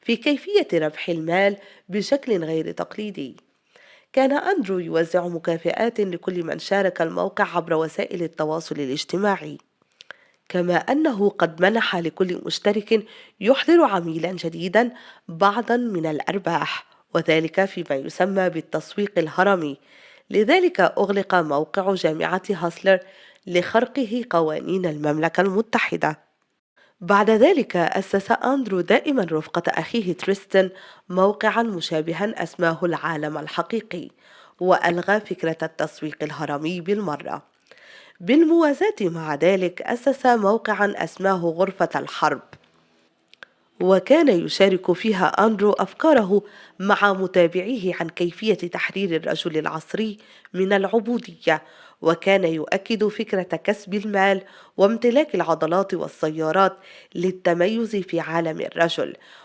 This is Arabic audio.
في كيفية ربح المال بشكل غير تقليدي. كان أندرو يوزع مكافآت لكل من شارك الموقع عبر وسائل التواصل الاجتماعي، كما أنه قد منح لكل مشترك يحضر عميلا جديدا بعضا من الأرباح، وذلك فيما يسمى بالتسويق الهرمي. لذلك أغلق موقع جامعة هاسلر لخرقه قوانين المملكة المتحدة. بعد ذلك أسس أندرو دائما رفقة أخيه تريستن موقعا مشابها أسماه العالم الحقيقي، وألغى فكرة التسويق الهرمي بالمرة. بالموازاة مع ذلك أسس موقعا أسماه غرفة الحرب، وكان يشارك فيها أندرو أفكاره مع متابعيه عن كيفية تحرير الرجل العصري من العبودية، وكان يؤكد فكرة كسب المال وامتلاك العضلات والسيارات للتميز في عالم الرجل.